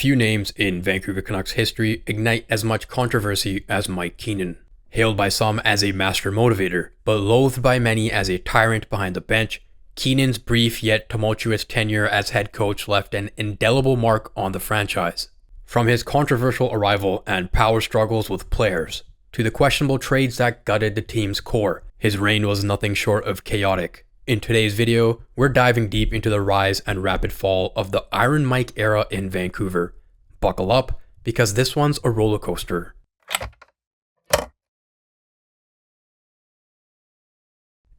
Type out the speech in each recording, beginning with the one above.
Few names in Vancouver Canucks history ignite as much controversy as Mike Keenan. Hailed by some as a master motivator, but loathed by many as a tyrant behind the bench, Keenan's brief yet tumultuous tenure as head coach left an indelible mark on the franchise. From his controversial arrival and power struggles with players, to the questionable trades that gutted the team's core, his reign was nothing short of chaotic. In today's video, we're diving deep into the rise and rapid fall of the Iron Mike era in Vancouver. Buckle up, because this one's a roller coaster.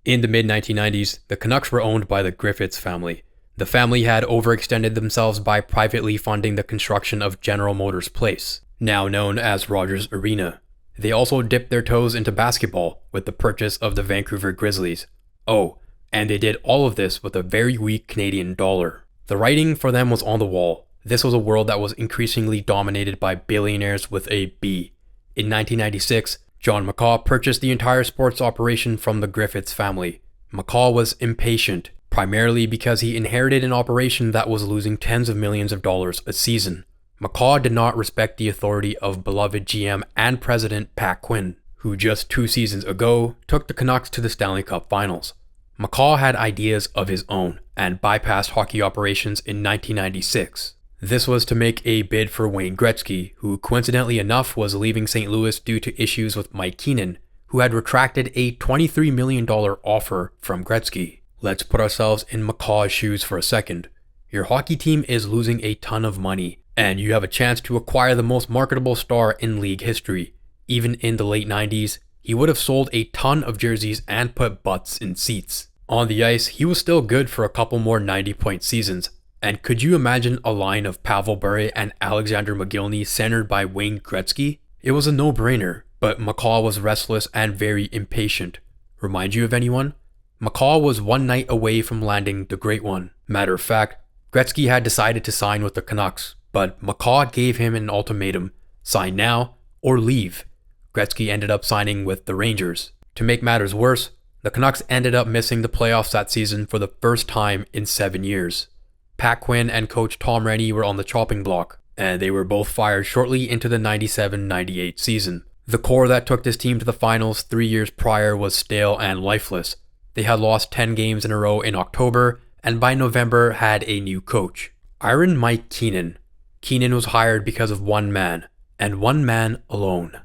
In the mid-1990s, the Canucks were owned by the Griffiths family. The family had overextended themselves by privately funding the construction of General Motors Place, now known as Rogers Arena. They also dipped their toes into basketball with the purchase of the Vancouver Grizzlies. Oh, and they did all of this with a very weak Canadian dollar. The writing for them was on the wall. This was a world that was increasingly dominated by billionaires with a B. In 1996, John McCaw purchased the entire sports operation from the Griffiths family. McCaw was impatient, primarily because he inherited an operation that was losing tens of millions of dollars a season. McCaw did not respect the authority of beloved GM and president Pat Quinn, who just 2 seasons ago took the Canucks to the Stanley Cup Finals. McCaw had ideas of his own and bypassed hockey operations in 1996. This was to make a bid for Wayne Gretzky, who coincidentally enough was leaving St. Louis due to issues with Mike Keenan, who had retracted a $23 million offer from Gretzky. Let's put ourselves in McCaw's shoes for a second. Your hockey team is losing a ton of money, and you have a chance to acquire the most marketable star in league history. Even in the late 90s, he would have sold a ton of jerseys and put butts in seats. On the ice, he was still good for a couple more 90-point seasons. And could you imagine a line of Pavel Bure and Alexander Mogilny centered by Wayne Gretzky? It was a no-brainer, but McCaw was restless and very impatient. Remind you of anyone? McCaw was one night away from landing the Great One. Matter of fact, Gretzky had decided to sign with the Canucks, but McCaw gave him an ultimatum: sign now or leave. Gretzky ended up signing with the Rangers. To make matters worse, the Canucks ended up missing the playoffs that season for the first time in 7 years. Pat Quinn and coach Tom Renney were on the chopping block, and they were both fired shortly into the 97-98 season. The core that took this team to the finals 3 years prior was stale and lifeless. They had lost 10 games in a row in October, and by November had a new coach, Iron Mike Keenan. Keenan was hired because of one man, and one man alone: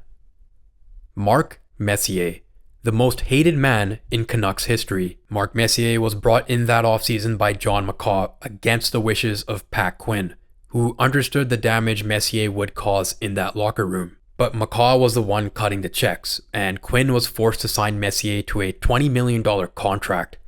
Mark Messier, the most hated man in Canucks history. Mark Messier was brought in that offseason by John McCaw against the wishes of Pat Quinn, who understood the damage Messier would cause in that locker room. But McCaw was the one cutting the checks, and Quinn was forced to sign Messier to a $20 million contract.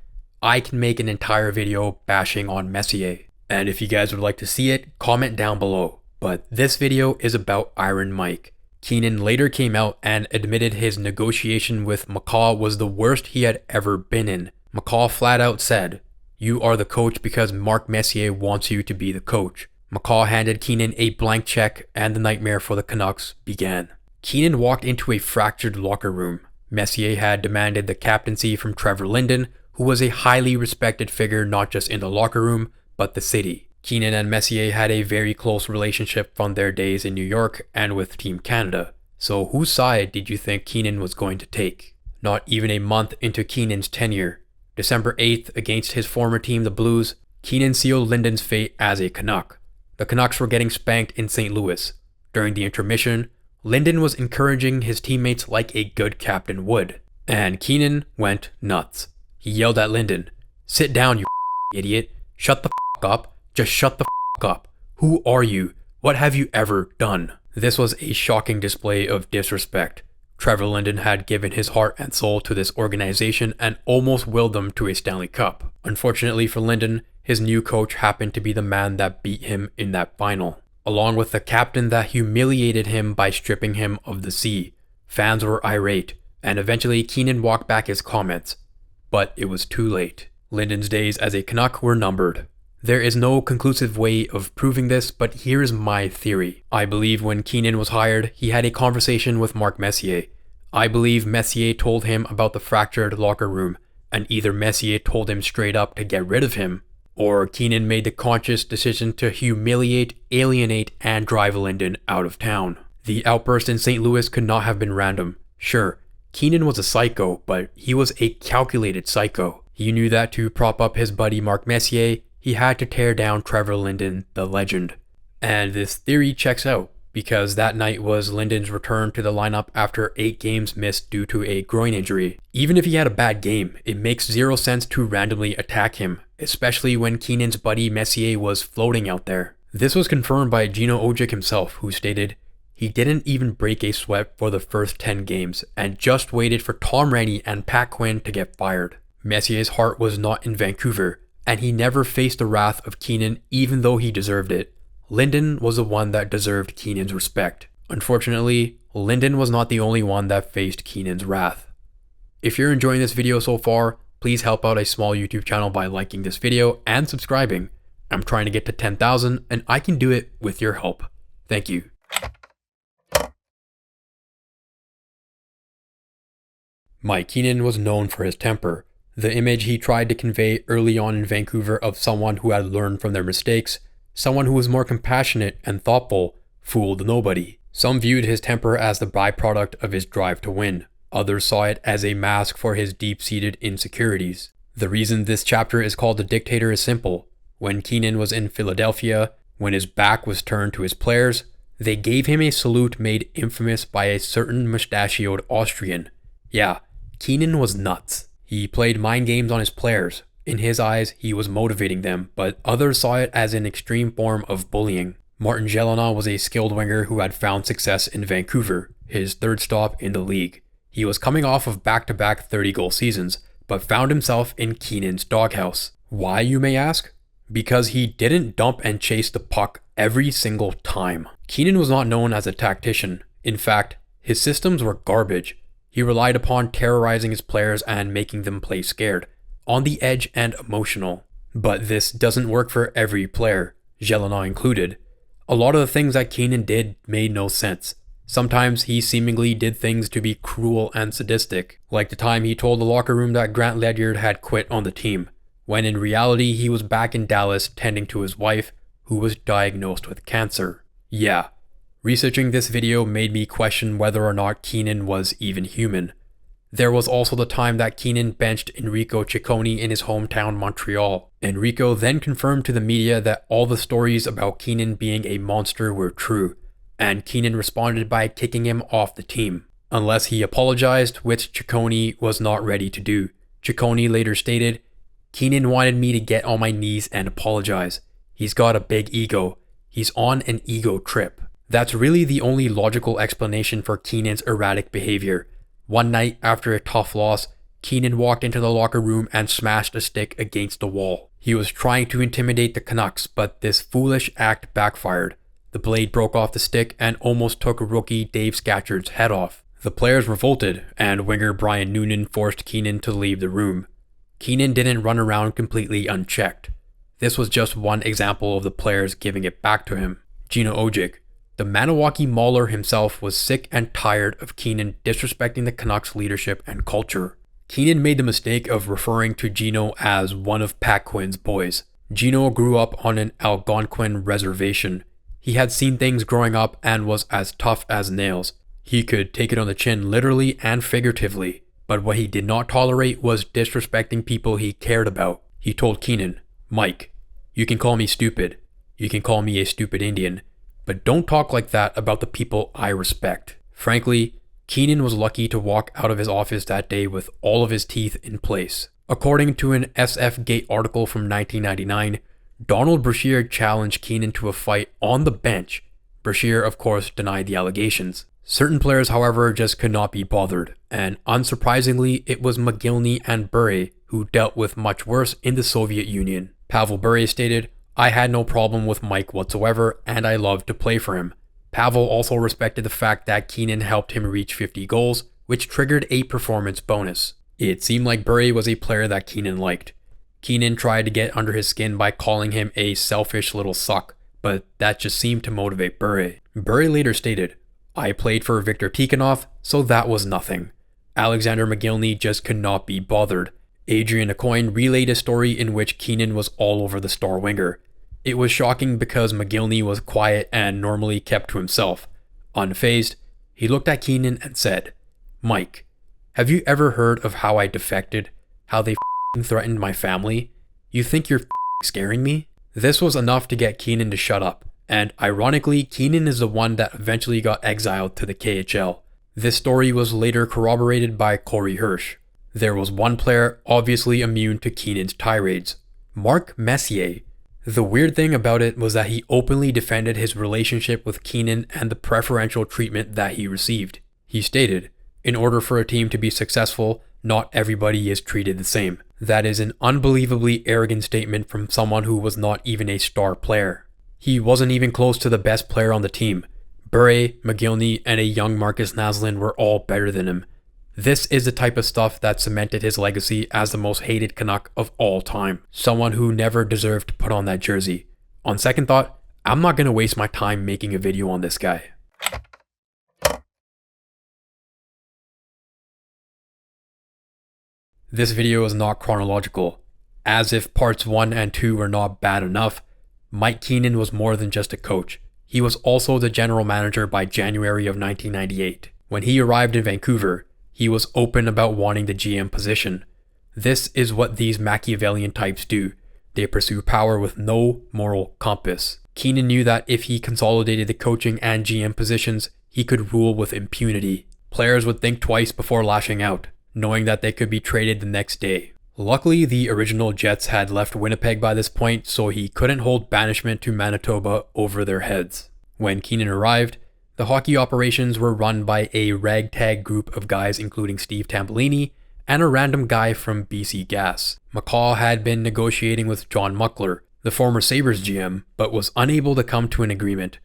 I can make an entire video bashing on Messier, and if you guys would like to see it, comment down below. But this video is about Iron Mike. Keenan later came out and admitted his negotiation with McCaw was the worst he had ever been in. McCaw flat out said, "You are the coach because Mark Messier wants you to be the coach." McCaw handed Keenan a blank check, and the nightmare for the Canucks began. Keenan walked into a fractured locker room. Messier had demanded the captaincy from Trevor Linden, who was a highly respected figure not just in the locker room, but the city. Keenan and Messier had a very close relationship from their days in New York and with Team Canada. So whose side did you think Keenan was going to take? Not even a month into Keenan's tenure, December 8th against his former team the Blues, Keenan sealed Linden's fate as a Canuck. The Canucks were getting spanked in St. Louis. During the intermission, Linden was encouraging his teammates like a good captain would. And Keenan went nuts. He yelled at Linden, "Sit down, you idiot. Shut the up. Just shut the up. Who are you? What have you ever done?" This was a shocking display of disrespect. Trevor Linden had given his heart and soul to this organization and almost willed them to a Stanley Cup. Unfortunately for Linden, his new coach happened to be the man that beat him in that final, along with the captain that humiliated him by stripping him of the C. Fans were irate, and eventually Keenan walked back his comments. But it was too late. Linden's days as a Canuck were numbered. There is no conclusive way of proving this, but here is my theory. I believe when Keenan was hired, he had a conversation with Mark Messier. I believe Messier told him about the fractured locker room, and either Messier told him straight up to get rid of him, or Keenan made the conscious decision to humiliate, alienate, and drive Linden out of town. The outburst in St. Louis could not have been random. Sure, Keenan was a psycho, but he was a calculated psycho. He knew that to prop up his buddy Mark Messier, he had to tear down Trevor Linden, the legend. And this theory checks out, because that night was Linden's return to the lineup after 8 games missed due to a groin injury. Even if he had a bad game, it makes zero sense to randomly attack him, especially when Keenan's buddy Messier was floating out there. This was confirmed by Gino Ojic himself, who stated, "He didn't even break a sweat for the first 10 games, and just waited for Tom Renney and Pat Quinn to get fired." Messier's heart was not in Vancouver, and he never faced the wrath of Keenan even though he deserved it. Linden was the one that deserved Keenan's respect. Unfortunately, Linden was not the only one that faced Keenan's wrath. If you're enjoying this video so far, please help out a small YouTube channel by liking this video and subscribing. I'm trying to get to 10,000 and I can do it with your help. Thank you. Mike Keenan was known for his temper. The image he tried to convey early on in Vancouver of someone who had learned from their mistakes, someone who was more compassionate and thoughtful, fooled nobody. Some viewed his temper as the byproduct of his drive to win. Others saw it as a mask for his deep-seated insecurities. The reason this chapter is called The Dictator is simple. When Keenan was in Philadelphia, when his back was turned to his players, they gave him a salute made infamous by a certain mustachioed Austrian. Yeah, Keenan was nuts. He played mind games on his players. In his eyes, he was motivating them, but others saw it as an extreme form of bullying. Martin Gelinas was a skilled winger who had found success in Vancouver, his 3rd stop in the league. He was coming off of back-to-back 30-goal seasons, but found himself in Keenan's doghouse. Why, you may ask? Because he didn't dump and chase the puck every single time. Keenan was not known as a tactician. In fact, his systems were garbage. He relied upon terrorizing his players and making them play scared, on the edge and emotional. But this doesn't work for every player, Gelinas included. A lot of the things that Keenan did made no sense. Sometimes he seemingly did things to be cruel and sadistic, like the time he told the locker room that Grant Ledyard had quit on the team, when in reality he was back in Dallas tending to his wife, who was diagnosed with cancer. Yeah, researching this video made me question whether or not Keenan was even human. There was also the time that Keenan benched Enrico Ciccone in his hometown Montreal. Enrico then confirmed to the media that all the stories about Keenan being a monster were true, and Keenan responded by kicking him off the team, unless he apologized, which Ciccone was not ready to do. Ciccone later stated, "Keenan wanted me to get on my knees and apologize. He's got a big ego. He's on an ego trip." That's really the only logical explanation for Keenan's erratic behavior. One night after a tough loss, Keenan walked into the locker room and smashed a stick against the wall. He was trying to intimidate the Canucks, but this foolish act backfired. The blade broke off the stick and almost took rookie Dave Scatchard's head off. The players revolted, and winger Brian Noonan forced Keenan to leave the room. Keenan didn't run around completely unchecked. This was just one example of the players giving it back to him. Gino Ojic, the Maniwaki Mauler himself, was sick and tired of Keenan disrespecting the Canucks leadership and culture. Keenan made the mistake of referring to Gino as one of Pat Quinn's boys. Gino grew up on an Algonquin reservation. He had seen things growing up and was as tough as nails. He could take it on the chin literally and figuratively, but what he did not tolerate was disrespecting people he cared about. He told Keenan, "Mike, you can call me stupid. You can call me a stupid Indian, but don't talk like that about the people I respect." Frankly, Keenan was lucky to walk out of his office that day with all of his teeth in place. According to an SF Gate article from 1999, Donald Brashear challenged Keenan to a fight on the bench. Brashear, of course, denied the allegations. Certain players, however, just could not be bothered, and unsurprisingly, it was Mogilny and Bure who dealt with much worse in the Soviet Union. Pavel Bure stated, "I had no problem with Mike whatsoever, and I loved to play for him." Pavel also respected the fact that Keenan helped him reach 50 goals, which triggered a performance bonus. It seemed like Bure was a player that Keenan liked. Keenan tried to get under his skin by calling him a selfish little suck, but that just seemed to motivate Bure. Bure later stated, "I played for Viktor Tikhonov, so that was nothing. Alexander Mogilny just could not be bothered. Adrian Aucoin relayed a story in which Keenan was all over the star winger. It was shocking because McGillney was quiet and normally kept to himself. Unfazed, he looked at Keenan and said, "Mike, have you ever heard of how I defected? How they threatened my family? You think you're scaring me?" This was enough to get Keenan to shut up, and ironically, Keenan is the one that eventually got exiled to the KHL. This story was later corroborated by Corey Hirsch. There was one player obviously immune to Keenan's tirades, Mark Messier. The weird thing about it was that he openly defended his relationship with Keenan and the preferential treatment that he received. He stated, "In order for a team to be successful, not everybody is treated the same." That is an unbelievably arrogant statement from someone who was not even a star player. He wasn't even close to the best player on the team. Bure, McGillney, and a young Marcus Naslund were all better than him. This is the type of stuff that cemented his legacy as the most hated Canuck of all time. Someone who never deserved to put on that jersey. On second thought, I'm not going to waste my time making a video on this guy. This video is not chronological. As if parts 1 and 2 were not bad enough, Mike Keenan was more than just a coach. He was also the general manager by January of 1998. When he arrived in Vancouver, he was open about wanting the GM position. This is what these Machiavellian types do. They pursue power with no moral compass. Keenan knew that if he consolidated the coaching and GM positions, he could rule with impunity. Players would think twice before lashing out, knowing that they could be traded the next day. Luckily, the original Jets had left Winnipeg by this point, so he couldn't hold banishment to Manitoba over their heads. When Keenan arrived, the hockey operations were run by a ragtag group of guys including Steve Tambolini and a random guy from BC Gas. McCaw had been negotiating with John Muckler, the former Sabres GM, but was unable to come to an agreement.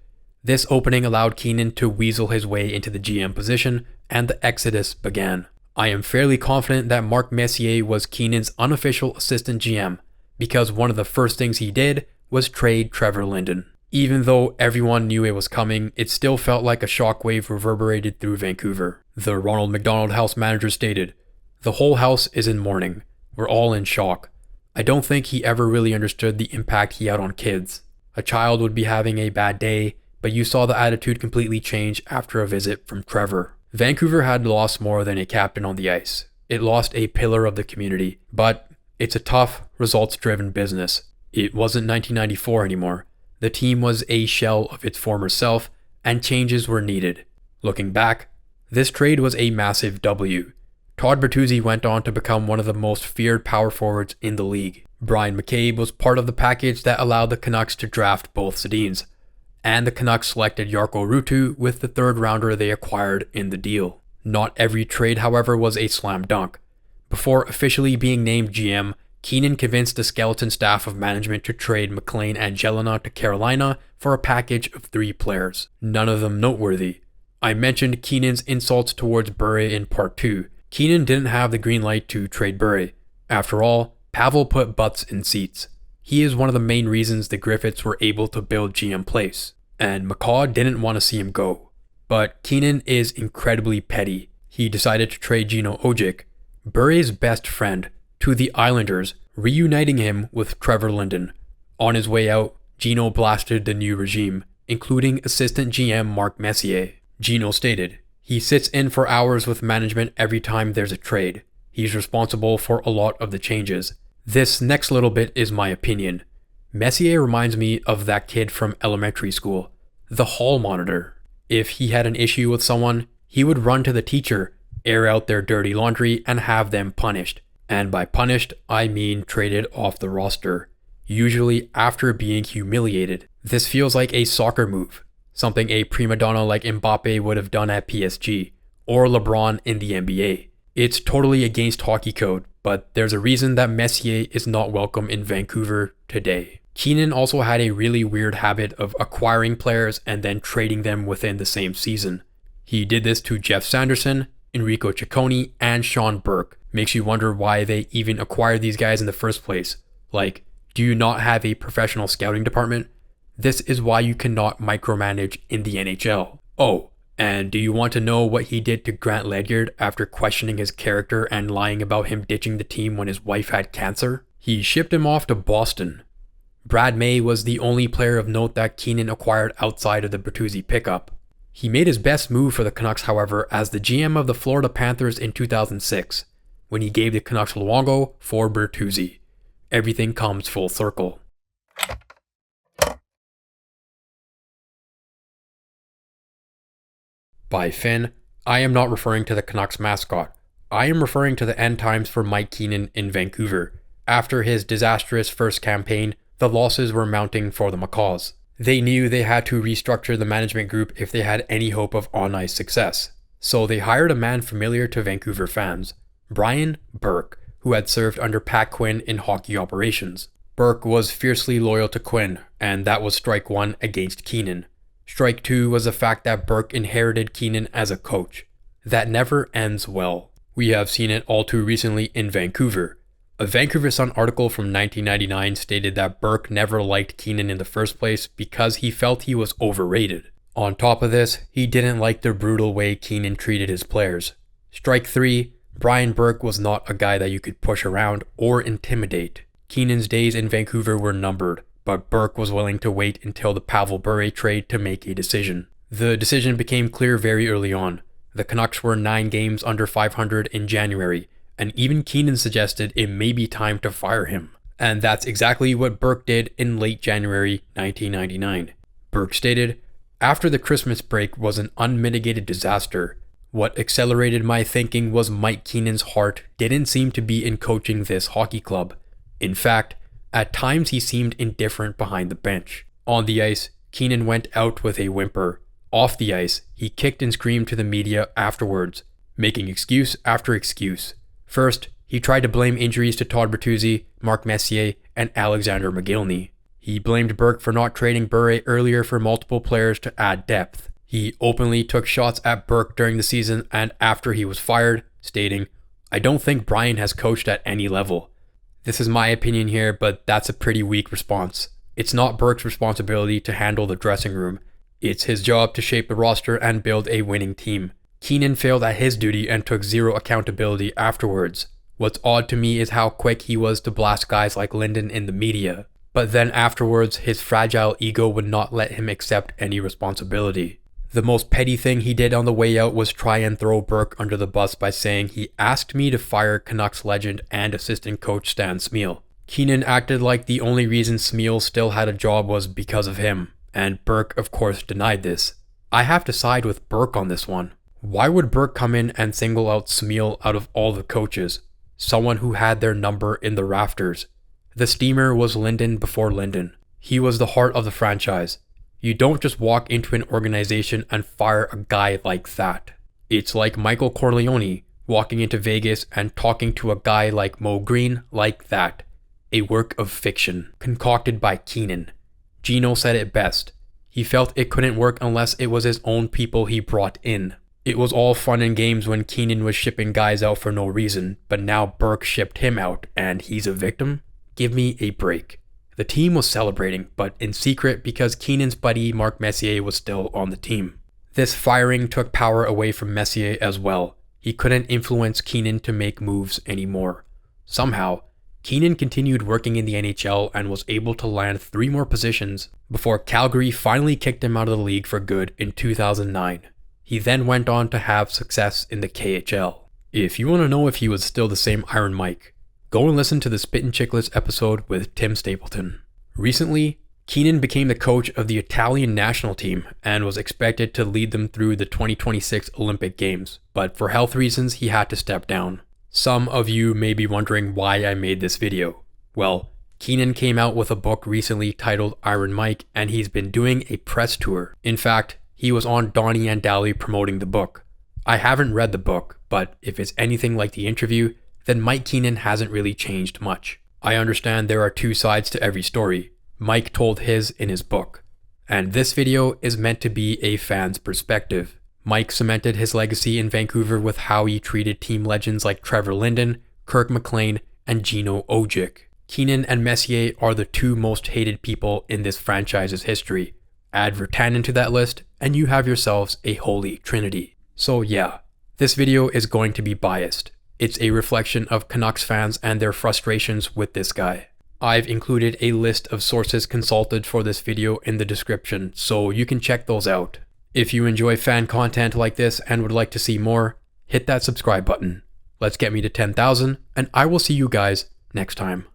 This opening allowed Keenan to weasel his way into the GM position, and the exodus began. I am fairly confident that Mark Messier was Keenan's unofficial assistant GM, because one of the first things he did was trade Trevor Linden. Even though everyone knew it was coming, it still felt like a shockwave reverberated through Vancouver. The Ronald McDonald House manager stated, "The whole house is in mourning. We're all in shock. I don't think he ever really understood the impact he had on kids. A child would be having a bad day, but you saw the attitude completely change after a visit from Trevor." Vancouver had lost more than a captain on the ice. It lost a pillar of the community, but it's a tough, results-driven business. It wasn't 1994 anymore. The team was a shell of its former self, and changes were needed. Looking back, this trade was a massive W. Todd Bertuzzi went on to become one of the most feared power forwards in the league. Brian McCabe was part of the package that allowed the Canucks to draft both Sedins, and the Canucks selected Jarkko Ruutu with the third rounder they acquired in the deal. Not every trade, however, was a slam dunk. Before officially being named GM, Keenan convinced the skeleton staff of management to trade McLean and Jelena to Carolina for a package of 3 players, none of them noteworthy. I mentioned Keenan's insults towards Bure in part 2. Keenan didn't have the green light to trade Bure. After all, Pavel put butts in seats. He is one of the main reasons the Griffiths were able to build GM Place, and McCaw didn't want to see him go. But Keenan is incredibly petty. He decided to trade Gino Ojic, Bure's best friend, to the Islanders, reuniting him with Trevor Linden. On his way out, Gino blasted the new regime, including assistant GM Mark Messier. Gino stated, "He sits in for hours with management every time there's a trade. He's responsible for a lot of the changes." This next little bit is my opinion. Messier reminds me of that kid from elementary school, the hall monitor. If he had an issue with someone, he would run to the teacher, air out their dirty laundry, and have them punished. And by punished, I mean traded off the roster, usually after being humiliated. This feels like a soccer move, something a prima donna like Mbappe would have done at PSG, or LeBron in the NBA. It's totally against hockey code, but there's a reason that Messier is not welcome in Vancouver today. Keenan also had a really weird habit of acquiring players and then trading them within the same season. He did this to Jeff Sanderson, Enrico Ciccone, and Sean Burke. Makes you wonder why they even acquired these guys in the first place. Like, do you not have a professional scouting department? This is why you cannot micromanage in the NHL. Oh, And do you want to know what he did to Grant Ledyard after questioning his character and lying about him ditching the team when his wife had cancer? He shipped him off to Boston. Brad May was the only player of note that Keenan acquired outside of the Bertuzzi pickup. He made his best move for the Canucks, however, as the GM of the Florida Panthers in 2006, when he gave the Canucks Luongo for Bertuzzi. Everything comes full circle. By Finn, I am not referring to the Canucks mascot. I am referring to the end times for Mike Keenan in Vancouver. After his disastrous first campaign, the losses were mounting for the Macaws. They knew they had to restructure the management group if they had any hope of on-ice success. So they hired a man familiar to Vancouver fans, Brian Burke, who had served under Pat Quinn in hockey operations. Burke was fiercely loyal to Quinn, and that was strike one against Keenan. Strike two was the fact that Burke inherited Keenan as a coach. That never ends well. We have seen it all too recently in Vancouver. A Vancouver Sun article from 1999 stated that Burke never liked Keenan in the first place because he felt he was overrated. On top of this, he didn't like the brutal way Keenan treated his players. Strike three, Brian Burke was not a guy that you could push around or intimidate. Keenan's days in Vancouver were numbered, but Burke was willing to wait until the Pavel Bure trade to make a decision. The decision became clear very early on. The Canucks were 9 games under 500 in January, and even Keenan suggested it may be time to fire him. And that's exactly what Burke did in late January 1999. Burke stated, "After the Christmas break was an unmitigated disaster. What accelerated my thinking was Mike Keenan's heart didn't seem to be in coaching this hockey club. In fact, at times he seemed indifferent behind the bench. On the ice, Keenan went out with a whimper. Off the ice, he kicked and screamed to the media afterwards, making excuse after excuse. First, he tried to blame injuries to Todd Bertuzzi, Mark Messier, and Alexander Mogilny. He blamed Burke for not trading Bure earlier for multiple players to add depth. He openly took shots at Burke during the season and after he was fired, stating, 'I don't think Brian has coached at any level.' This is my opinion here, but that's a pretty weak response. It's not Burke's responsibility to handle the dressing room. It's his job to shape the roster and build a winning team. Keenan failed at his duty and took zero accountability afterwards. What's odd to me is how quick he was to blast guys like Linden in the media. But then afterwards, his fragile ego would not let him accept any responsibility. The most petty thing he did on the way out was try and throw Burke under the bus by saying he asked me to fire Canucks legend and assistant coach Stan Smyl. Keenan acted like the only reason Smyl still had a job was because of him, and Burke of course denied this. I have to side with Burke on this one. Why would Burke come in and single out Smyl out of all the coaches? Someone who had their number in the rafters. The steamer was Linden before Linden. He was the heart of the franchise. You don't just walk into an organization and fire a guy like that. It's like Michael Corleone walking into Vegas and talking to a guy like Mo Green like that. A work of fiction, concocted by Keenan. Gino said it best. He felt it couldn't work unless it was his own people he brought in. It was all fun and games when Keenan was shipping guys out for no reason, but now Burke shipped him out and he's a victim? Give me a break. The team was celebrating, but in secret because Keenan's buddy Mark Messier was still on the team. This firing took power away from Messier as well. He couldn't influence Keenan to make moves anymore. Somehow, Keenan continued working in the NHL and was able to land 3 more positions before Calgary finally kicked him out of the league for good in 2009. He then went on to have success in the KHL. If you want to know if he was still the same Iron Mike, go and listen to the Spittin' Chicklets episode with Tim Stapleton. Recently, Keenan became the coach of the Italian national team and was expected to lead them through the 2026 Olympic Games, but for health reasons he had to step down. Some of you may be wondering why I made this video. Well, Keenan came out with a book recently titled Iron Mike, and he's been doing a press tour. In fact, he was on Donnie and Daly promoting the book. I haven't read the book, but if it's anything like the interview, then Mike Keenan hasn't really changed much. I understand there are 2 sides to every story. Mike told his in his book. And this video is meant to be a fan's perspective. Mike cemented his legacy in Vancouver with how he treated team legends like Trevor Linden, Kirk McLean, and Gino Ojic. Keenan and Messier are the 2 most hated people in this franchise's history. Add Virtanen to that list, and you have yourselves a holy trinity. So yeah, this video is going to be biased. It's a reflection of Canucks fans and their frustrations with this guy. I've included a list of sources consulted for this video in the description, so you can check those out. If you enjoy fan content like this and would like to see more, hit that subscribe button. Let's get me to 10,000, and I will see you guys next time.